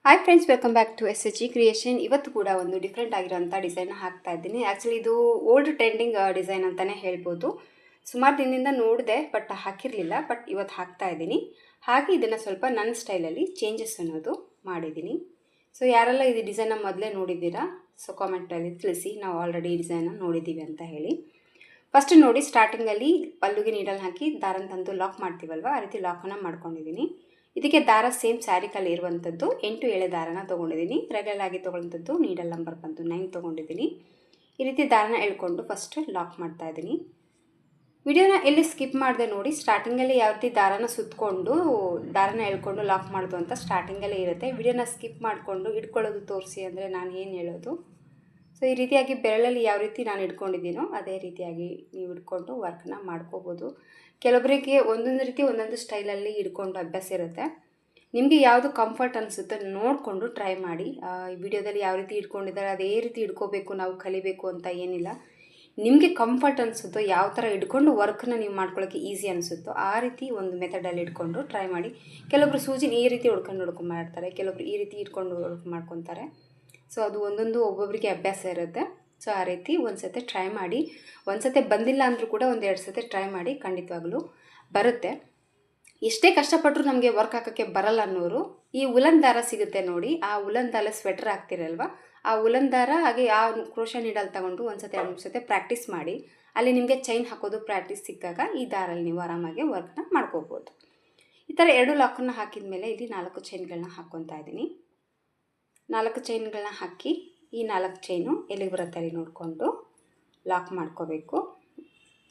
Hi friends, welcome back to SHG creation. ಇವತ್ತು ಕೂಡ ಒಂದು ಡಿಫ್ರೆಂಟ್ ಆಗಿರೋಂಥ ಡಿಸೈನ್ ಹಾಕ್ತಾ ಇದ್ದೀನಿ. ಆ್ಯಕ್ಚುಲಿ ಇದು ಓಲ್ಡ್ ಟ್ರೆಂಡಿಂಗ್ ಡಿಸೈನ್ ಅಂತಲೇ ಹೇಳ್ಬೋದು. ಸುಮಾರು ದಿನದಿಂದ ನೋಡಿದೆ ಬಟ್ ಹಾಕಿರಲಿಲ್ಲ, ಬಟ್ ಇವತ್ತು ಹಾಕ್ತಾ ಇದ್ದೀನಿ. ಹಾಗೆ ಇದನ್ನು ಸ್ವಲ್ಪ ನನ್ನ ಸ್ಟೈಲಲ್ಲಿ ಚೇಂಜಸ್ ಅನ್ನೋದು ಮಾಡಿದ್ದೀನಿ. ಸೊ ಯಾರೆಲ್ಲ ಇದು ಡಿಸೈನ್ನ ಮೊದಲೇ ನೋಡಿದ್ದೀರಾ, ಸೊ ಕಾಮೆಂಟಲ್ಲಿ ತಿಳಿಸಿ. ನಾವು ಆಲ್ರೆಡಿ ಈ ಡಿಸೈನ್ನ ನೋಡಿದ್ದೀವಿ ಅಂತ ಹೇಳಿ. ಫಸ್ಟ್ ನೋಡಿ, ಸ್ಟಾರ್ಟಿಂಗಲ್ಲಿ ಪಲ್ಲುಗೆ ನೀಡಲ್ ಹಾಕಿ ದಾರನ ತಂದು ಲಾಕ್ ಮಾಡ್ತೀವಲ್ವ, ಆ ರೀತಿ ಲಾಕನ್ನು ಮಾಡ್ಕೊಂಡಿದ್ದೀನಿ. ಇದಕ್ಕೆ ದಾರ ಸೇಮ್ ಸ್ಯಾರಿಕಲ್ಲಿ ಇರುವಂಥದ್ದು 8 ಎಳೆ ದಾರನ ತೊಗೊಂಡಿದ್ದೀನಿ. ರೆಗ್ಯುಲರ್ ಆಗಿ ತೊಗೊಳ್ಳೋಂಥದ್ದು ನೀಡಲ್ ನಂಬರ್ ಬಂದು 9 ತೊಗೊಂಡಿದ್ದೀನಿ. ಈ ರೀತಿ ದಾರನ ಎಳ್ಕೊಂಡು ಫಸ್ಟ್ ಲಾಕ್ ಮಾಡ್ತಾಯಿದ್ದೀನಿ. ವಿಡಿಯೋನ ಎಲ್ಲಿ ಸ್ಕಿಪ್ ಮಾಡಿದೆ ನೋಡಿ. ಸ್ಟಾರ್ಟಿಂಗಲ್ಲಿ ಯಾವ ರೀತಿ ದಾರನ ಸುತ್ತಕೊಂಡು ದಾರನ ಎಳ್ಕೊಂಡು ಲಾಕ್ ಮಾಡೋದು ಅಂತ ಸ್ಟಾರ್ಟಿಂಗಲ್ಲೇ ಇರುತ್ತೆ. ವಿಡಿಯೋನ ಸ್ಕಿಪ್ ಮಾಡಿಕೊಂಡು ಹಿಡ್ಕೊಳ್ಳೋದು ತೋರಿಸಿ ಅಂದರೆ ನಾನು ಏನು ಹೇಳೋದು. ಸೊ ಈ ರೀತಿಯಾಗಿ ಬೆರಳಲ್ಲಿ ಯಾವ ರೀತಿ ನಾನು ಇಟ್ಕೊಂಡಿದ್ದೀನೋ ಅದೇ ರೀತಿಯಾಗಿ ನೀವು ಹಿಡ್ಕೊಂಡು ವರ್ಕ್ನ ಮಾಡ್ಕೋಬೋದು. ಕೆಲವೊಬ್ಬರಿಗೆ ಒಂದೊಂದು ರೀತಿ ಒಂದೊಂದು ಸ್ಟೈಲಲ್ಲಿ ಹಿಡ್ಕೊಂಡು ಅಭ್ಯಾಸ ಇರುತ್ತೆ. ನಿಮಗೆ ಯಾವುದು ಕಂಫರ್ಟ್ ಅನಿಸುತ್ತೋ ನೋಡಿಕೊಂಡು ಟ್ರೈ ಮಾಡಿ. ಈ ವಿಡಿಯೋದಲ್ಲಿ ಯಾವ ರೀತಿ ಹಿಡ್ಕೊಂಡಿದ್ದಾರೆ ಅದೇ ರೀತಿ ಹಿಡ್ಕೋಬೇಕು, ನಾವು ಕಲಿಬೇಕು ಅಂತ ಏನಿಲ್ಲ. ನಿಮಗೆ ಕಂಫರ್ಟ್ ಅನಿಸುತ್ತೋ, ಯಾವ ಥರ ಹಿಡ್ಕೊಂಡು ವರ್ಕ್ನ ನೀವು ಮಾಡ್ಕೊಳ್ಳೋಕ್ಕೆ ಈಸಿ ಅನಿಸುತ್ತೋ ಆ ರೀತಿ ಒಂದು ಮೆಥಡಲ್ಲಿ ಹಿಡ್ಕೊಂಡು ಟ್ರೈ ಮಾಡಿ. ಕೆಲವೊಬ್ರು ಸೂಜಿನ ಈ ರೀತಿ ಹಿಡ್ಕೊಂಡು ಮಾಡ್ತಾರೆ, ಕೆಲವೊಬ್ರು ಈ ರೀತಿ ಹಿಡ್ಕೊಂಡು ಮಾಡ್ಕೊತಾರೆ. ಸೊ ಅದು ಒಂದೊಂದು ಒಬ್ಬೊಬ್ಬರಿಗೆ ಅಭ್ಯಾಸ ಇರುತ್ತೆ. ಸೊ ಆ ರೀತಿ ಒಂದು ಸತಿ ಟ್ರೈ ಮಾಡಿ. ಒಂದು ಸತಿ ಬಂದಿಲ್ಲ ಅಂದರೂ ಕೂಡ 1-2 ಸತಿ ಟ್ರೈ ಮಾಡಿ, ಖಂಡಿತವಾಗಲೂ ಬರುತ್ತೆ. ಎಷ್ಟೇ ಕಷ್ಟಪಟ್ಟರು ನಮಗೆ ವರ್ಕ್ ಹಾಕೋಕ್ಕೆ ಬರಲ್ಲ ಅನ್ನೋರು ಈ ಉಲನ್ ದಾರ ಸಿಗುತ್ತೆ ನೋಡಿ, ಆ ಉಲನ್ ದಾರ ಸ್ವೆಟರ್ ಹಾಕ್ತಿರಲ್ವ, ಆ ಉಲನ್ ದಾರ ಹಾಗೆ ಆ ಕ್ರೋಶಾ ನೀಡಲ್ ತಗೊಂಡು ಒಂದು ಸತಿ 2 ಸತಿ ಪ್ರಾಕ್ಟೀಸ್ ಮಾಡಿ. ಅಲ್ಲಿ ನಿಮಗೆ ಚೈನ್ ಹಾಕೋದು ಪ್ರಾಕ್ಟೀಸ್ ಸಿಕ್ಕಾಗ ಈ ದಾರಲ್ಲಿ ನೀವು ಆರಾಮಾಗಿ ವರ್ಕ್ನ ಮಾಡ್ಕೋಬೋದು. ಈ ಥರ 2 ಲಾಕನ್ನು ಹಾಕಿದ ಮೇಲೆ ಇಲ್ಲಿ 4 ಚೈನ್ಗಳನ್ನ ಹಾಕ್ಕೊತಾ ಇದ್ದೀನಿ. 4 ಚೈನ್ಗಳನ್ನ ಹಾಕಿ ಈ 4 ಚೈನು ಎಲ್ಲಿಗೆ ಬರುತ್ತೆ ಅಲ್ಲಿ ನೋಡಿಕೊಂಡು ಲಾಕ್ ಮಾಡ್ಕೋಬೇಕು.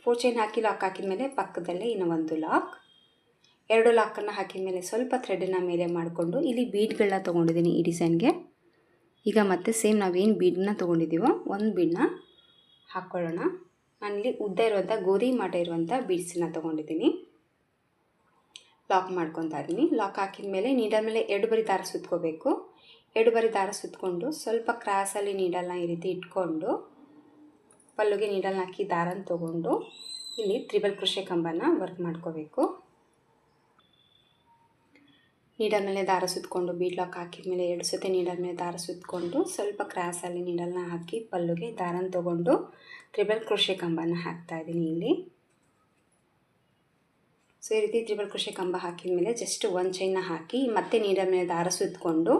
4 ಚೈನ್ ಹಾಕಿ ಲಾಕ್ ಹಾಕಿದ ಮೇಲೆ ಪಕ್ಕದಲ್ಲೇ ಇನ್ನೂ ಒಂದು ಲಾಕ್. 2 ಲಾಕನ್ನು ಹಾಕಿದ ಮೇಲೆ ಸ್ವಲ್ಪ ಥ್ರೆಡನ್ನು ಮೇಲೆ ಮಾಡಿಕೊಂಡು ಇಲ್ಲಿ ಬೀಡ್ಗಳನ್ನ ತೊಗೊಂಡಿದ್ದೀನಿ ಈ ಡಿಸೈನ್ಗೆ. ಈಗ ಮತ್ತೆ ಸೇಮ್ ನಾವೇನು ಬೀಡನ್ನ ತೊಗೊಂಡಿದ್ದೀವೋ ಒಂದು ಬೀಡನ್ನ ಹಾಕ್ಕೊಳ್ಳೋಣ. ನಾನಿಲ್ಲಿ ಉದ್ದ ಇರುವಂಥ ಗೋಧಿ ಮಾಟ ಇರುವಂಥ ಬೀಡ್ಸನ್ನ ತೊಗೊಂಡಿದ್ದೀನಿ. ಲಾಕ್ ಮಾಡ್ಕೊತಾ ಇದ್ದೀನಿ. ಲಾಕ್ ಹಾಕಿದ ಮೇಲೆ ನೀಡಲ್ ಮೇಲೆ 2 ಬರಿ ದಾರ ಸುತ್ಕೋಬೇಕು. 2 ಬರಿ ದಾರ ಸುತ್ತಕೊಂಡು ಸ್ವಲ್ಪ ಕ್ರಾಸಲ್ಲಿ ನೀಡಲ್ನ ಈ ರೀತಿ ಇಟ್ಕೊಂಡು ಪಲ್ಲುಗೆ ನೀಡಲ್ನ ಹಾಕಿ ದಾರನ ತೊಗೊಂಡು ಇಲ್ಲಿ ತ್ರಿಬಲ್ ಕ್ರೋಶೆ ಕಂಬನ ವರ್ಕ್ ಮಾಡ್ಕೋಬೇಕು. ನೀಡಲ್ ಮೇಲೆ ದಾರ ಸುತ್ತಕೊಂಡು ಬೀಡ್ ಲಾಕ್ ಹಾಕಿದ ಮೇಲೆ 2 ಸತಿ ನೀಡಲ್ ಮೇಲೆ ದಾರ ಸುತ್ತಕೊಂಡು ಸ್ವಲ್ಪ ಕ್ರಾಸಲ್ಲಿ ನೀಡಲ್ನ ಹಾಕಿ ಪಲ್ಲುಗೆ ದಾರನ ತೊಗೊಂಡು ತ್ರಿಬಲ್ ಕ್ರೋಶೆ ಕಂಬನ ಹಾಕ್ತಾಯಿದ್ದೀನಿ ಇಲ್ಲಿ. ಸೊ ಈ ರೀತಿ ತ್ರಿಬಲ್ ಕ್ರೋಶೆ ಕಂಬ ಹಾಕಿದ ಮೇಲೆ ಜಸ್ಟ್ 1 ಚೈನ್ನ ಹಾಕಿ ಮತ್ತೆ ನೀಡಲ್ ಮೇಲೆ ದಾರ ಸುತ್ತಕೊಂಡು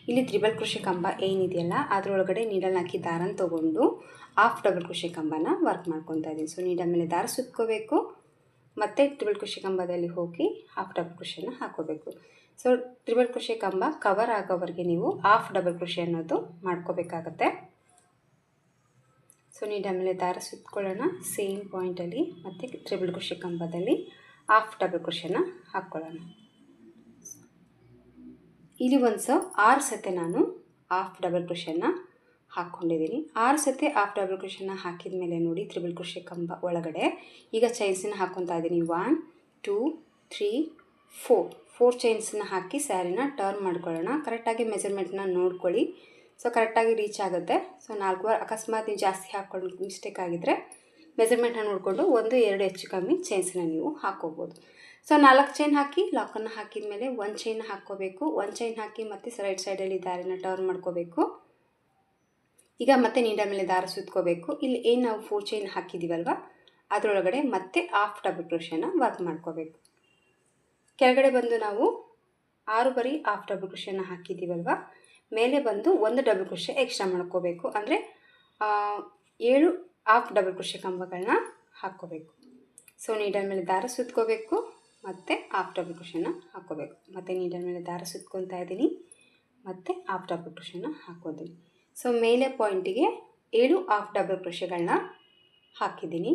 ಇಲ್ಲಿ ತ್ರಿಬಲ್ ಕ್ರೋಶೆ ಕಂಬ ಏನಿದೆಯಲ್ಲ ಅದರೊಳಗಡೆ ನೀಡಲ್ನ ಹಾಕಿ ದಾರನ ತೊಗೊಂಡು ಹಾಫ್ ಡಬಲ್ ಕ್ರೋಶೆ ಕಂಬನ ವರ್ಕ್ ಮಾಡ್ಕೊತಾ ಇದ್ದೀನಿ. ಸೊ ನೀಡಲ್ ಮೇಲೆ ದಾರ ಸುತ್ಕೋಬೇಕು, ಮತ್ತು ತ್ರಿಬಲ್ ಕ್ರೋಶೆ ಕಂಬದಲ್ಲಿ ಹೋಗಿ ಹಾಫ್ ಡಬಲ್ ಕ್ರೋಶೆನ ಹಾಕೋಬೇಕು. ಸೊ ತ್ರಿಬಲ್ ಕ್ರೋಶೆ ಕಂಬ ಕವರ್ ಆಗೋವರೆಗೆ ನೀವು ಹಾಫ್ ಡಬಲ್ ಕ್ರೋಶೆ ಅನ್ನೋದು ಮಾಡ್ಕೋಬೇಕಾಗತ್ತೆ. ಸೊ ನೀಡಲ್ ಮೇಲೆ ದಾರ ಸುತ್ಕೊಳ್ಳೋಣ ಸೇಮ್ ಪಾಯಿಂಟಲ್ಲಿ, ಮತ್ತು ತ್ರಿಬಲ್ ಕ್ರೋಶೆ ಕಂಬದಲ್ಲಿ ಹಾಫ್ ಡಬಲ್ ಕ್ರೋಶೆನ ಹಾಕ್ಕೊಳ್ಳೋಣ. ಇಲ್ಲಿ ಒಂದು 6 ಸತಿ ನಾನು ಹಾಫ್ ಡಬಲ್ ಕ್ರೋಶೆನ ಹಾಕ್ಕೊಂಡಿದ್ದೀನಿ. 6 ಸತಿ ಹಾಫ್ ಡಬಲ್ ಕ್ರೋಶೆನ ಹಾಕಿದ ಮೇಲೆ ನೋಡಿ ತ್ರಿಬಲ್ ಕ್ರೋಶೆ ಕಂಬ ಒಳಗಡೆ ಈಗ ಚೈನ್ಸನ್ನ ಹಾಕ್ಕೊತಾ ಇದ್ದೀನಿ. 1 2 3 4 ಚೈನ್ಸನ್ನ ಹಾಕಿ ಸ್ಯಾರಿನ ಟರ್ನ್ ಮಾಡ್ಕೊಳ್ಳೋಣ. ಕರೆಕ್ಟಾಗಿ ಮೆಜರ್ಮೆಂಟ್ನ ನೋಡ್ಕೊಳ್ಳಿ. ಸೊ ಕರೆಕ್ಟಾಗಿ ರೀಚ್ ಆಗುತ್ತೆ. ಸೊ 4 ಬಾರ್ ಅಕಸ್ಮಾತ್ ನೀವು ಜಾಸ್ತಿ ಹಾಕ್ಕೊಂಡು ಮಿಸ್ಟೇಕ್ ಆಗಿದ್ದರೆ ಮೆಜರ್ಮೆಂಟ್ನ ನೋಡಿಕೊಂಡು 1-2 ಹೆಚ್ಚು ಕಮ್ಮಿ ಚೈನ್ಸನ್ನ ನೀವು ಹಾಕ್ಕೋಬೋದು. ಸೊ 4 ಚೈನ್ ಹಾಕಿ ಲಾಕನ್ನು ಹಾಕಿದ ಮೇಲೆ 1 ಚೈನ್ ಹಾಕ್ಕೋಬೇಕು. 1 ಚೈನ್ ಹಾಕಿ ಮತ್ತೆ ರೈಟ್ ಸೈಡಲ್ಲಿ ದಾರಿನ ಟರ್ನ್ ಮಾಡ್ಕೋಬೇಕು. ಈಗ ಮತ್ತೆ ನೀಡಲ್ ಮೇಲೆ ದಾರ ಸುತ್ಕೋಬೇಕು. ಇಲ್ಲಿ ಏನು ನಾವು 4 ಚೈನ್ ಹಾಕಿದ್ದೀವಲ್ವ ಅದರೊಳಗಡೆ ಮತ್ತೆ ಹಾಫ್ ಡಬಲ್ ಕ್ರೋಶೆನ ವರ್ಕ್ ಮಾಡ್ಕೋಬೇಕು. ಕೆಳಗಡೆ ಬಂದು ನಾವು 6 ಬರಿ ಹಾಫ್ ಡಬಲ್ ಕ್ರೋಶೆನ ಹಾಕಿದ್ದೀವಲ್ವ, ಮೇಲೆ ಬಂದು 1 ಡಬಲ್ ಕ್ರೋಶೆ ಎಕ್ಸ್ಟ್ರಾ ಮಾಡ್ಕೋಬೇಕು. ಅಂದರೆ 7 ಹಾಫ್ ಡಬಲ್ ಕ್ರೋಶೆ ಕಂಬಗಳನ್ನ ಹಾಕ್ಕೋಬೇಕು. ಸೊ ನೀಡಲ್ ಮೇಲೆ ದಾರ ಸುತ್ಕೋಬೇಕು, ಮತ್ತು ಹಾಫ್ ಡಬಲ್ ಕ್ರೋಶೆನ ಹಾಕ್ಕೋಬೇಕು. ಮತ್ತು ನೀಡಲ್ ಮೇಲೆ ದಾರ ಸುತ್ಕೊತಾ ಇದ್ದೀನಿ, ಮತ್ತು ಹಾಫ್ ಡಬಲ್ ಕ್ರೋಶೆನ ಹಾಕೋತೀನಿ. ಸೊ ಮೇಲೆ ಪಾಯಿಂಟಿಗೆ 7 ಹಾಫ್ ಡಬಲ್ ಕ್ರೋಶೆಗಳನ್ನ ಹಾಕಿದ್ದೀನಿ.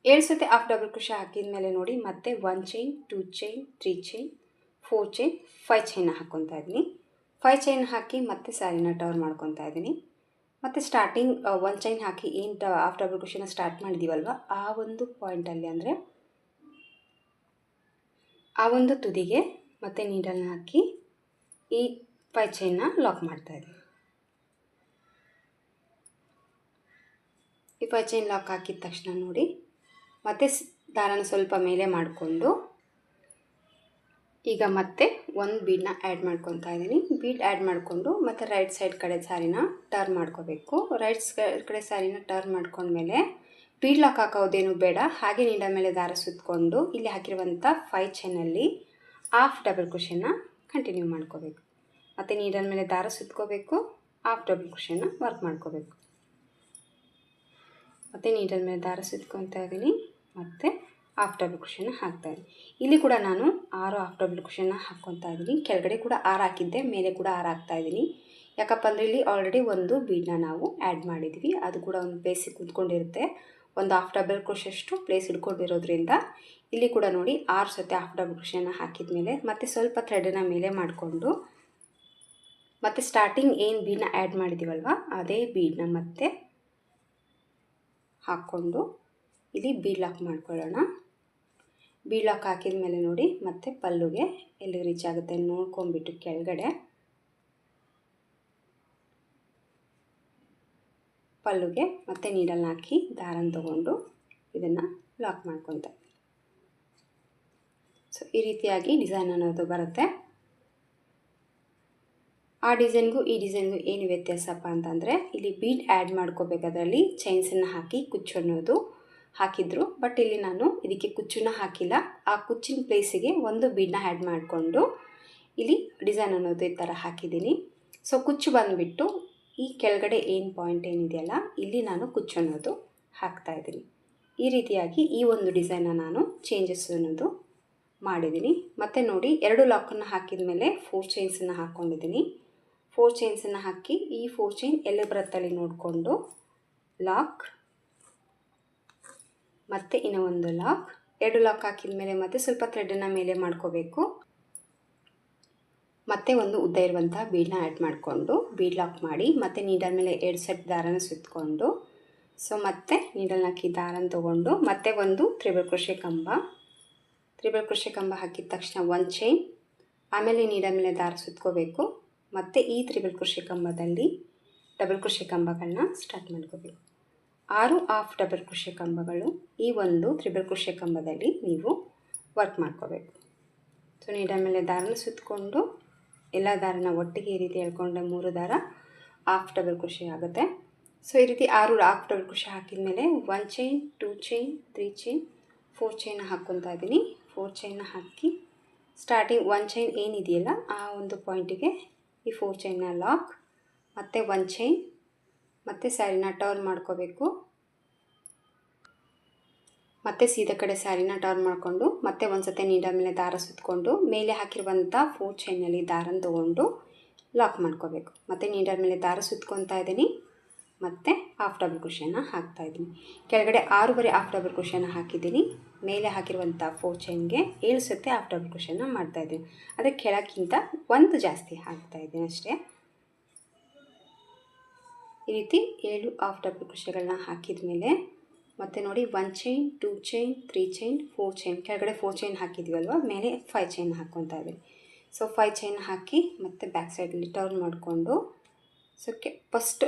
7 ಸತಿ ಹಾಫ್ ಡಬಲ್ ಕ್ರೋಶೆ ಹಾಕಿದ ಮೇಲೆ ನೋಡಿ ಮತ್ತೆ 1 ಚೈನ್ 2 ಚೈನ್ 3 ಚೈನ್ 4 ಚೈನ್ 5 ಚೈನ್ನ ಹಾಕ್ಕೊತಾ ಇದ್ದೀನಿ. 5 ಚೈನ್ ಹಾಕಿ ಮತ್ತೆ ಸ್ಯಾರಿನ ಟರ್ನ್ ಮಾಡ್ಕೊತಾ ಇದ್ದೀನಿ. ಮತ್ತು ಸ್ಟಾರ್ಟಿಂಗ್ 1 ಚೈನ್ ಹಾಕಿ ಏನು ಹಾಫ್ ಡಬಲ್ ಕ್ರೋಶೆನ ಸ್ಟಾರ್ಟ್ ಮಾಡಿದ್ದೀವಲ್ವ ಆ ಒಂದು ಪಾಯಿಂಟಲ್ಲಿ, ಅಂದರೆ ಆ ಒಂದು ತುದಿಗೆ ಮತ್ತೆ ನೀಡಲ್ನ ಹಾಕಿ ಈ 5 ಚೈನ್ನ ಲಾಕ್ ಮಾಡ್ತಾಯಿದ್ದೀನಿ. ಈ 5 ಚೈನ್ ಲಾಕ್ ಹಾಕಿದ ತಕ್ಷಣ ನೋಡಿ ಮತ್ತೆ ದಾರನ ಸ್ವಲ್ಪ ಮೇಲೆ ಮಾಡಿಕೊಂಡು ಈಗ ಮತ್ತೆ ಒಂದು ಬೀಡನ್ನ ಆ್ಯಡ್ ಮಾಡ್ಕೊತಾ ಇದ್ದೀನಿ. ಬೀಡ್ ಆ್ಯಡ್ ಮಾಡಿಕೊಂಡು ಮತ್ತು ರೈಟ್ ಸೈಡ್ ಕಡೆ ಸಾರಿನ ಟರ್ನ್ ಮಾಡ್ಕೋಬೇಕು. ರೈಟ್ ಕಡೆ ಸಾರಿನ ಟರ್ನ್ ಮಾಡ್ಕೊಂಡ್ಮೇಲೆ ಬೀಡ್ ಲಾಕ್ ಹಾಕೋದೇನು ಬೇಡ, ಹಾಗೆ ನೀಡಲ್ ಮೇಲೆ ದಾರ ಸುತ್ತಕೊಂಡು ಇಲ್ಲಿ ಹಾಕಿರುವಂಥ 5 ಚೈನಲ್ಲಿ ಹಾಫ್ ಡಬಲ್ ಕ್ರೋಶೆನ ಕಂಟಿನ್ಯೂ ಮಾಡ್ಕೋಬೇಕು. ಮತ್ತು ನೀಡಲ್ ಮೇಲೆ ದಾರ ಸುತ್ಕೋಬೇಕು, ಹಾಫ್ ಡಬಲ್ ಕ್ರೋಶೆನ ವರ್ಕ್ ಮಾಡ್ಕೋಬೇಕು. ಮತ್ತು ನೀಡಲ್ ಮೇಲೆ ದಾರ ಸುತ್ಕೊತಾ ಇದ್ದೀನಿ, ಮತ್ತು ಹಾಫ್ ಡಬಲ್ ಕ್ರೋಶೆನ ಹಾಕ್ತಾಯಿದ್ದೀನಿ. ಇಲ್ಲಿ ಕೂಡ ನಾನು 6 ಹಾಫ್ ಡಬಲ್ ಕ್ರೋಶೆನ ಹಾಕ್ಕೊತಾ ಇದ್ದೀನಿ. ಕೆಳಗಡೆ ಕೂಡ 6 ಹಾಕಿದ್ದೆ, ಮೇಲೆ ಕೂಡ 6 ಹಾಕ್ತಾಯಿದ್ದೀನಿ. ಯಾಕಪ್ಪ ಅಂದರೆ ಇಲ್ಲಿ ಆಲ್ರೆಡಿ ಒಂದು ಬೀಡನ್ನ ನಾವು ಆ್ಯಡ್ ಮಾಡಿದ್ವಿ, ಅದು ಕೂಡ ಒಂದು ಬೇಸಿಗೆ ಕೂತ್ಕೊಂಡಿರುತ್ತೆ. ಒಂದು ಹಾಫ್ ಡಬಲ್ ಕ್ರೋಶೆಷ್ಟು ಪ್ಲೇಸ್ ಹಿಡ್ಕೊಂಡಿರೋದ್ರಿಂದ ಇಲ್ಲಿ ಕೂಡ ನೋಡಿ 6 ಸತಿ ಹಾಫ್ ಡಬಲ್ ಕ್ರೋಶೆನ ಹಾಕಿದ ಮೇಲೆ ಮತ್ತೆ ಸ್ವಲ್ಪ ಥ್ರೆಡನ್ನು ಮೇಲೆ ಮಾಡಿಕೊಂಡು ಮತ್ತು ಸ್ಟಾರ್ಟಿಂಗ್ ಏನು ಬೀಡನ್ನ ಆ್ಯಡ್ ಮಾಡಿದ್ದೀವಲ್ವ ಅದೇ ಬೀಡನ್ನ ಮತ್ತೆ ಹಾಕ್ಕೊಂಡು ಇಲ್ಲಿ ಬೀಡ್ ಲಾಕ್ ಮಾಡ್ಕೊಳ್ಳೋಣ. ಬೀಡ್ ಲಾಕ್ ಹಾಕಿದ ಮೇಲೆ ನೋಡಿ ಮತ್ತೆ ಪಲ್ಲುಗೆ ಎಲ್ಲಿ ರೀಚ್ ಆಗುತ್ತೆ ನೋಡ್ಕೊಂಬಿಟ್ಟು ಕೆಳಗಡೆ ಪಲ್ಲುಗೆ ಮತ್ತೆ ನೀಡಲ್ನ ಹಾಕಿ ದಾರನ ತಗೊಂಡು ಇದನ್ನು ಲಾಕ್ ಮಾಡ್ಕೊತ. ಸೊ ಈ ರೀತಿಯಾಗಿ ಡಿಸೈನ್ ಅನ್ನೋದು ಬರುತ್ತೆ. ಆ ಡಿಸೈನ್ಗೂ ಈ ಡಿಸೈನ್ಗೂ ಏನು ವ್ಯತ್ಯಾಸಪ್ಪ ಅಂತಂದರೆ ಇಲ್ಲಿ ಬೀಡ್ ಆ್ಯಡ್ ಮಾಡ್ಕೋಬೇಕಾದ್ರಲ್ಲಿ ಚೈನ್ಸನ್ನು ಹಾಕಿ ಕುಚ್ಚು ಅನ್ನೋದು ಹಾಕಿದ್ರು, ಬಟ್ ಇಲ್ಲಿ ನಾನು ಇದಕ್ಕೆ ಕುಚ್ಚನ್ನ ಹಾಕಿಲ್ಲ. ಆ ಕುಚ್ಚಿನ ಪ್ಲೇಸಿಗೆ ಒಂದು ಬೀಡನ್ನ ಆ್ಯಡ್ ಮಾಡಿಕೊಂಡು ಇಲ್ಲಿ ಡಿಸೈನ್ ಅನ್ನೋದು ಈ ಥರ ಹಾಕಿದ್ದೀನಿ. ಸೊ ಕುಚ್ಚು ಬಂದುಬಿಟ್ಟು ಈ ಕೆಳಗಡೆ ಏನು ಪಾಯಿಂಟ್ ಏನಿದೆಯಲ್ಲ ಇಲ್ಲಿ ನಾನು ಕುಚ್ಚು ಅನ್ನೋದು ಹಾಕ್ತಾಯಿದ್ದೀನಿ. ಈ ರೀತಿಯಾಗಿ ಈ ಒಂದು ಡಿಸೈನ್ನ ನಾನು ಚೇಂಜಸ್ ಅನ್ನೋದು ಮಾಡಿದ್ದೀನಿ. ಮತ್ತು ನೋಡಿ 2 ಲಾಕನ್ನು ಹಾಕಿದ ಮೇಲೆ 4 ಚೈನ್ಸನ್ನು ಹಾಕ್ಕೊಂಡಿದ್ದೀನಿ. 4 ಚೈನ್ಸನ್ನು ಹಾಕಿ ಈ 4 ಚೈನ್ ಎಲ್ಲಿ ಬರುತ್ತಲ್ಲಿ ನೋಡಿಕೊಂಡು ಲಾಕ್, ಮತ್ತು ಇನ್ನೂ ಒಂದು ಲಾಕ್. 2 ಲಾಕ್ ಹಾಕಿದ ಮೇಲೆ ಮತ್ತೆ ಸ್ವಲ್ಪ ಥ್ರೆಡನ್ನು ಮೇಲೆ ಮಾಡ್ಕೋಬೇಕು. ಮತ್ತೆ ಒಂದು ಉದ್ದ ಇರುವಂಥ ಬೀಡನ್ನ ಆ್ಯಡ್ ಮಾಡಿಕೊಂಡು ಬೀಡ್ ಲಾಕ್ ಮಾಡಿ ಮತ್ತು ನೀಡಲ್ ಮೇಲೆ 2 ಸೆಟ್ ದಾರನ ಸುತ್ತಕೊಂಡು ಸೊ ಮತ್ತೆ ನೀಡಲ್ನ ಹಾಕಿ ದಾರನ ತೊಗೊಂಡು ಮತ್ತೆ ಒಂದು ತ್ರಿಬಲ್ ಕ್ರೋಶೆ ಕಂಬ ಹಾಕಿದ ತಕ್ಷಣ 1 ಚೈನ್, ಆಮೇಲೆ ನೀಡಲ್ ಮೇಲೆ ದಾರ ಸುತ್ಕೋಬೇಕು. ಮತ್ತು ಈ ತ್ರಿಬಲ್ ಕ್ರೋಶೆ ಕಂಬದಲ್ಲಿ ಡಬಲ್ ಕ್ರೋಶೆ ಕಂಬಗಳನ್ನ ಸ್ಟಾರ್ಟ್ ಮಾಡ್ಕೋಬೇಕು. 6 ಹಾಫ್ ಡಬಲ್ ಕ್ರೋಶೆ ಕಂಬಗಳು ಈ ಒಂದು ತ್ರಿಬಲ್ ಕ್ರೋಶೆ ಕಂಬದಲ್ಲಿ ನೀವು ವರ್ಕ್ ಮಾಡ್ಕೋಬೇಕು. ಸೊ ನೀಡಲ್ ಮೇಲೆ ದಾರನ ಸುತ್ತಕೊಂಡು ಎಲ್ಲ ದಾರನ ಒಟ್ಟಿಗೆ ಈ ರೀತಿ ಎಳ್ಕೊಂಡೆ 3 ದಾರ ಹಾಫ್ ಡಬಲ್ ಕ್ರೋಶೆ ಆಗುತ್ತೆ. ಸೊ ಈ ರೀತಿ 6 ಹಾಫ್ ಡಬಲ್ ಕ್ರೋಶೆ ಹಾಕಿದ ಮೇಲೆ 1 ಚೈನ್, 2 ಚೈನ್, 3 ಚೈನ್, 4 ಚೈನ್ನ ಹಾಕ್ಕೊತಾ ಇದ್ದೀನಿ. 4 ಚೈನ್ನ ಹಾಕಿ ಸ್ಟಾರ್ಟಿಂಗ್ 1 ಚೈನ್ ಏನಿದೆಯಲ್ಲ ಆ ಒಂದು ಪಾಯಿಂಟಿಗೆ ಈ 4 ಚೈನ್ನ ಲಾಕ್, ಮತ್ತು 1 ಚೈನ್, ಮತ್ತು ಸ್ಯಾರಿನ ಟರ್ನ್ ಮಾಡ್ಕೋಬೇಕು. ಮತ್ತು ಸೀದಾ ಕಡೆ ಸ್ಯಾರಿನ ಟರ್ನ್ ಮಾಡಿಕೊಂಡು ಮತ್ತೆ ಒಂದು ಸತಿ ನೀಡಲ್ ಮೇಲೆ ದಾರ ಸುತ್ತಕೊಂಡು ಮೇಲೆ ಹಾಕಿರುವಂಥ 4 ಚೈನಲ್ಲಿ ದಾರನ ತೊಗೊಂಡು ಲಾಕ್ ಮಾಡ್ಕೋಬೇಕು. ಮತ್ತು ನೀಡಲ್ ಮೇಲೆ ದಾರ ಸುತ್ಕೊತಾ ಇದ್ದೀನಿ, ಮತ್ತು ಹಾಫ್ ಡಬಲ್ ಕ್ರೋಶೆನ ಹಾಕ್ತಾಯಿದ್ದೀನಿ. ಕೆಳಗಡೆ 6 ಹಾಫ್ ಡಬಲ್ ಕ್ರೋಶೆನ ಹಾಕಿದ್ದೀನಿ. ಮೇಲೆ ಹಾಕಿರುವಂಥ 4 ಚೈನ್ಗೆ 7 ಸತಿ ಹಾಫ್ ಡಬಲ್ ಕ್ರೋಶೆನ ಮಾಡ್ತಾಯಿದ್ದೀನಿ. ಅದಕ್ಕೆ ಕೆಳಕ್ಕಿಂತ 1 ಜಾಸ್ತಿ ಹಾಕ್ತಾಯಿದ್ದೀನಿ ಅಷ್ಟೇ. ಈ ರೀತಿ 7 ಹಾಫ್ ಡಬಲ್ ಕ್ರೋಶೆಗಳನ್ನ ಹಾಕಿದ ಮೇಲೆ ಮತ್ತು ನೋಡಿ 1 ಚೈನ್, 2 ಚೈನ್, 3 ಚೈನ್, 4 ಚೈನ್, ಕೆಳಗಡೆ 4 ಚೈನ್ ಹಾಕಿದ್ವಲ್ವ, ಮೇಲೆ 5 ಚೈನ್ ಹಾಕ್ಕೊತಾ ಇದ್ದೀನಿ. ಸೊ 5 ಚೈನ್ ಹಾಕಿ ಮತ್ತು ಬ್ಯಾಕ್ ಸೈಡಲ್ಲಿ ಟರ್ನ್ ಮಾಡಿಕೊಂಡು ಸೊ ಫಸ್ಟ್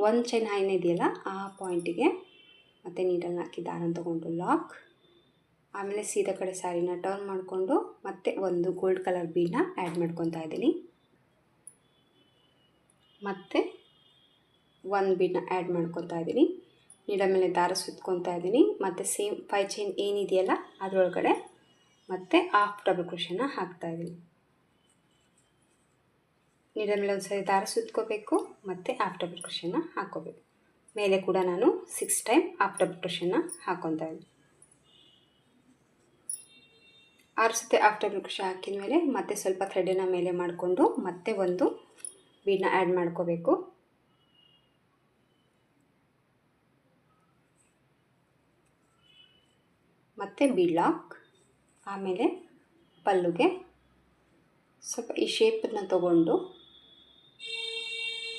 1 ಚೈನ್ ಏನಿದೆಯಲ್ಲ ಆ ಪಾಯಿಂಟಿಗೆ ಮತ್ತು ನೀಡಲ್ನ ಹಾಕಿ ದಾರನ ತೊಗೊಂಡು ಲಾಕ್, ಆಮೇಲೆ ಸೀದಾ ಕಡೆ ಸ್ಯಾರಿನ ಟರ್ನ್ ಮಾಡಿಕೊಂಡು ಮತ್ತೆ ಒಂದು ಗೋಲ್ಡ್ ಕಲರ್ ಬೀಡನ್ನ ಆ್ಯಡ್ ಮಾಡ್ಕೊತಾ ಇದ್ದೀನಿ. ಮತ್ತು 1 ಬೀಡನ್ನ ಆ್ಯಡ್ ಮಾಡ್ಕೊತಾ ಇದ್ದೀನಿ. ನೀಡಲ್ ಮೇಲೆ ದಾರ ಸುತ್ಕೊತಾ ಇದ್ದೀನಿ. ಮತ್ತು ಸೇಮ್ 5 ಚೈನ್ ಏನಿದೆಯಲ್ಲ ಅದರೊಳಗಡೆ ಮತ್ತು ಹಾಫ್ ಡಬಲ್ ಕ್ರೋಶೆನ ಹಾಕ್ತಾಯಿದ್ದೀನಿ. ನೀಡಲ್ ಮೇಲೆ ಒಂದು ಸರಿ ದಾರ ಸುತ್ಕೋಬೇಕು ಮತ್ತು ಹಾಫ್ ಡಬಲ್ ಕ್ರೋಶೆನ ಹಾಕ್ಕೋಬೇಕು. ಮೇಲೆ ಕೂಡ ನಾನು 6 ಟೈಮ್ ಹಾಫ್ ಡಬಲ್ ಕ್ರೋಶೆನ ಹಾಕ್ಕೊತಾ ಇದ್ದೀನಿ. 6 ಸತಿ ಹಾಫ್ ಡಬಲ್ ಕ್ರೋಶೆ ಹಾಕಿದ ಮೇಲೆ ಮತ್ತೆ ಸ್ವಲ್ಪ ಥ್ರೆಡನ್ನು ಮೇಲೆ ಮಾಡಿಕೊಂಡು ಮತ್ತೆ ಒಂದು ಬೀಡನ್ನ ಆ್ಯಡ್ ಮಾಡ್ಕೋಬೇಕು. ಮತ್ತು ಬೀಡ್ ಲಾಕ್, ಆಮೇಲೆ ಪಲ್ಲುಗೆ ಸ್ವಲ್ಪ ಈ ಶೇಪನ್ನು ತೊಗೊಂಡು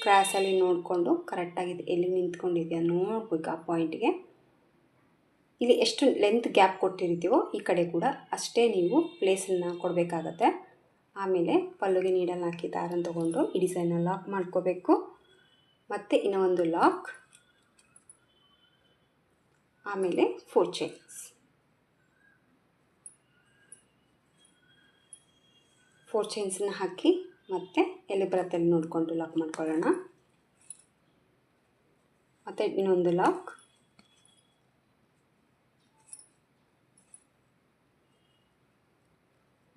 ಕ್ರಾಸಲ್ಲಿ ನೋಡಿಕೊಂಡು ಕರೆಕ್ಟಾಗಿದೆ ಎಲ್ಲಿ ನಿಂತ್ಕೊಂಡಿದೆಯಾ ನೋಡಬೇಕು. ಆ ಪಾಯಿಂಟಿಗೆ ಇಲ್ಲಿ ಎಷ್ಟು ಲೆಂತ್ ಗ್ಯಾಪ್ ಕೊಟ್ಟಿರ್ತೀವೋ ಈ ಕಡೆ ಕೂಡ ಅಷ್ಟೇ ನೀವು ಪ್ಲೇಸನ್ನು ಕೊಡಬೇಕಾಗತ್ತೆ. ಆಮೇಲೆ ಪಲ್ಲುಗೆ ನೀಡಲ್ನ ಹಾಕಿ ದಾರನ ತೊಗೊಂಡು ಈ ಡಿಸೈನ್ನ ಲಾಕ್ ಮಾಡ್ಕೋಬೇಕು. ಮತ್ತು ಇನ್ನೂ ಒಂದು ಲಾಕ್, ಆಮೇಲೆ 4 ಚೈನ್ಸ್. 4 ಚೈನ್ಸನ್ನ ಹಾಕಿ ಮತ್ತೆ ಎಲ್ಲಿ ಬರುತ್ತೆ ಅಲ್ಲಿ ನೋಡಿಕೊಂಡು ಲಾಕ್ ಮಾಡ್ಕೊಳ್ಳೋಣ. ಮತ್ತು ಇನ್ನೊಂದು ಲಾಕ್,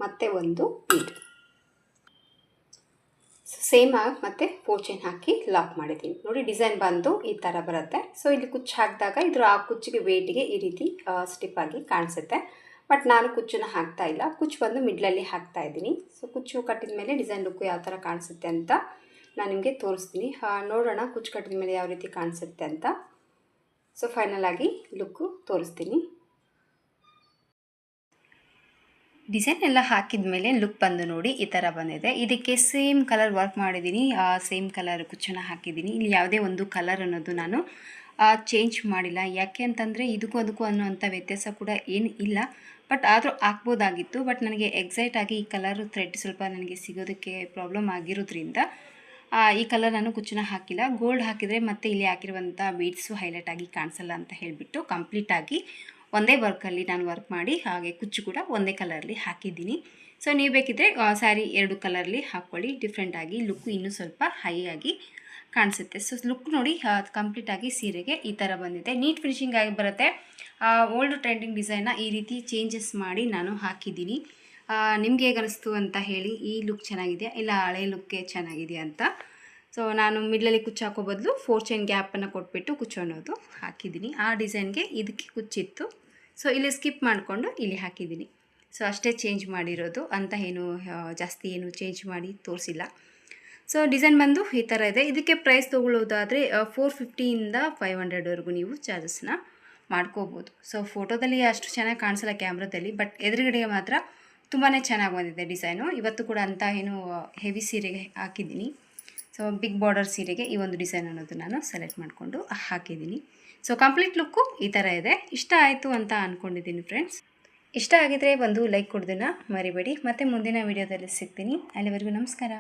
ಮತ್ತೆ ಒಂದು ಬೀಡ್. ಸೇಮ್ ಆಗಿ ಮತ್ತೆ 4 ಚೈನ್ ಹಾಕಿ ಲಾಕ್ ಮಾಡಿದ್ದೀನಿ. ನೋಡಿ ಡಿಸೈನ್ ಬಂದು ಈ ಥರ ಬರುತ್ತೆ. ಸೊ ಇಲ್ಲಿ ಕುಚ್ಚು ಹಾಕಿದಾಗ ಇದ್ರ ಆ ಕುಚ್ಚಿಗೆ ವೇಟಿಗೆ ಈ ರೀತಿ ಸ್ಟಿಪ್ ಆಗಿ ಕಾಣಿಸುತ್ತೆ. ಬಟ್ ನಾನು ಕುಚ್ಚನ್ನು ಹಾಕ್ತಾ ಇಲ್ಲ, ಕುಚ್ಚು ಬಂದು ಮಿಡ್ಲಲ್ಲಿ ಹಾಕ್ತಾ ಇದ್ದೀನಿ. ಸೊ ಕುಚ್ಚು ಕಟ್ಟಿದ ಮೇಲೆ ಡಿಸೈನ್ ಲುಕ್ಕು ಯಾವ ಥರ ಕಾಣಿಸುತ್ತೆ ಅಂತ ನಾನು ನಿಮಗೆ ತೋರಿಸ್ತೀನಿ. ನೋಡೋಣ ಕುಚ್ಚು ಕಟ್ಟಿದ ಮೇಲೆ ಯಾವ ರೀತಿ ಕಾಣಿಸುತ್ತೆ ಅಂತ. ಸೊ ಫೈನಲ್ ಆಗಿ ಲುಕ್ಕು ತೋರಿಸ್ತೀನಿ. ಡಿಸೈನ್ ಎಲ್ಲ ಹಾಕಿದ ಮೇಲೆ ಲುಕ್ ಬಂದು ನೋಡಿ ಈ ಥರ ಬಂದಿದೆ. ಇದಕ್ಕೆ ಸೇಮ್ ಕಲರ್ ವರ್ಕ್ ಮಾಡಿದ್ದೀನಿ, ಸೇಮ್ ಕಲರ್ ಕುಚ್ಚನ್ನು ಹಾಕಿದ್ದೀನಿ. ಇಲ್ಲಿ ಯಾವುದೇ ಒಂದು ಕಲರ್ ಅನ್ನೋದು ನಾನು ಚೇಂಜ್ ಮಾಡಿಲ್ಲ. ಯಾಕೆ ಅಂತಂದರೆ ಇದಕ್ಕೂ ಅದಕ್ಕೂ ಅನ್ನೋವಂಥ ವ್ಯತ್ಯಾಸ ಕೂಡ ಏನು ಇಲ್ಲ. ಬಟ್ ಆದರೂ ಹಾಕ್ಬೋದಾಗಿತ್ತು. ಬಟ್ ನನಗೆ ಎಕ್ಸೈಟಾಗಿ ಈ ಕಲರ್ ಥ್ರೆಡ್ ಸ್ವಲ್ಪ ನನಗೆ ಸಿಗೋದಕ್ಕೆ ಪ್ರಾಬ್ಲಮ್ ಆಗಿರೋದ್ರಿಂದ ಈ ಕಲರ್ ನಾನು ಕುಚ್ಚನ್ನು ಹಾಕಿಲ್ಲ. ಗೋಲ್ಡ್ ಹಾಕಿದರೆ ಮತ್ತೆ ಇಲ್ಲಿ ಹಾಕಿರುವಂಥ ಬೀಡ್ಸು ಹೈಲೈಟ್ ಆಗಿ ಕಾಣಿಸಲ್ಲ ಅಂತ ಹೇಳಿಬಿಟ್ಟು ಕಂಪ್ಲೀಟಾಗಿ ಒಂದೇ ವರ್ಕಲ್ಲಿ ನಾನು ವರ್ಕ್ ಮಾಡಿ ಹಾಗೆ ಕುಚ್ಚು ಕೂಡ ಒಂದೇ ಕಲರ್ಲಿ ಹಾಕಿದ್ದೀನಿ. ಸೊ ನೀವು ಬೇಕಿದ್ದರೆ ಸ್ಯಾರಿ 2 ಕಲರ್ಲಿ ಹಾಕ್ಕೊಳ್ಳಿ. ಡಿಫ್ರೆಂಟಾಗಿ ಲುಕ್ಕು ಇನ್ನೂ ಸ್ವಲ್ಪ ಹೈ ಆಗಿ ಕಾಣಿಸುತ್ತೆ. ಸೊ ಲುಕ್ ನೋಡಿ ಕಂಪ್ಲೀಟಾಗಿ ಸೀರೆಗೆ ಈ ಥರ ಬಂದಿದೆ. ನೀಟ್ ಫಿನಿಶಿಂಗ್ ಆಗಿ ಬರುತ್ತೆ. ಓಲ್ಡ್ ಟ್ರೆಂಡಿಂಗ್ ಡಿಸೈನ್ನ ಈ ರೀತಿ ಚೇಂಜಸ್ ಮಾಡಿ ನಾನು ಹಾಕಿದ್ದೀನಿ. ನಿಮ್ಗೆ ಹೇಗೆ ಅನಿಸ್ತು ಅಂತ ಹೇಳಿ. ಈ ಲುಕ್ ಚೆನ್ನಾಗಿದೆಯಾ ಇಲ್ಲ ಹಳೆ ಲುಕ್ಕೆ ಚೆನ್ನಾಗಿದೆಯಾ ಅಂತ. ಸೊ ನಾನು ಮಿಡ್ಲಲ್ಲಿ ಕುಚ್ಚು ಹಾಕೋ ಬದಲು 4 ಚೈನ್ ಗ್ಯಾಪನ್ನು ಕೊಟ್ಬಿಟ್ಟು ಕುಚ್ಚು ಅನ್ನೋದು ಹಾಕಿದ್ದೀನಿ. ಆ ಡಿಸೈನ್ಗೆ ಇದಕ್ಕೆ ಕುಚ್ಚಿತ್ತು. ಸೊ ಇಲ್ಲಿ ಸ್ಕಿಪ್ ಮಾಡಿಕೊಂಡು ಇಲ್ಲಿ ಹಾಕಿದ್ದೀನಿ. ಸೊ ಅಷ್ಟೇ ಚೇಂಜ್ ಮಾಡಿರೋದು ಅಂತ ಏನು ಜಾಸ್ತಿ ಏನು ಚೇಂಜ್ ಮಾಡಿ ತೋರಿಸಿಲ್ಲ. ಸೊ ಡಿಸೈನ್ ಬಂದು ಈ ಥರ ಇದೆ. ಇದಕ್ಕೆ ಪ್ರೈಸ್ ತೊಗೊಳ್ಳೋದಾದರೆ 450ಇಂದ 500ವರೆಗೂ ನೀವು ಚಾರ್ಜಸ್ನ ಮಾಡ್ಕೋಬೋದು. ಸೊ ಫೋಟೋದಲ್ಲಿ ಅಷ್ಟು ಚೆನ್ನಾಗಿ ಕಾಣಿಸಲ್ಲ ಕ್ಯಾಮ್ರಾದಲ್ಲಿ, ಬಟ್ ಎದುರುಗಡೆ ಮಾತ್ರ ತುಂಬಾ ಚೆನ್ನಾಗಿ ಬಂದಿದೆ ಡಿಸೈನು. ಇವತ್ತು ಕೂಡ ಅಂತ ಏನು ಹೆವಿ ಸೀರೆಗೆ ಹಾಕಿದ್ದೀನಿ. ಸೊ ಬಿಗ್ ಬಾರ್ಡರ್ ಸೀರೆಗೆ ಈ ಒಂದು ಡಿಸೈನ್ ಅನ್ನೋದು ನಾನು ಸೆಲೆಕ್ಟ್ ಮಾಡಿಕೊಂಡು ಹಾಕಿದ್ದೀನಿ. ಸೊ ಕಂಪ್ಲೀಟ್ ಲುಕ್ಕು ಈ ಥರ ಇದೆ. ಇಷ್ಟ ಆಯಿತು ಅಂತ ಅಂದ್ಕೊಂಡಿದ್ದೀನಿ ಫ್ರೆಂಡ್ಸ್. ಇಷ್ಟ ಆಗಿದರೆ ಒಂದು ಲೈಕ್ ಕೊಡೋದನ್ನು ಮರಿಬೇಡಿ. ಮತ್ತು ಮುಂದಿನ ವೀಡಿಯೋದಲ್ಲಿ ಸಿಗ್ತೀನಿ. ಅಲ್ಲಿವರೆಗೂ ನಮಸ್ಕಾರ.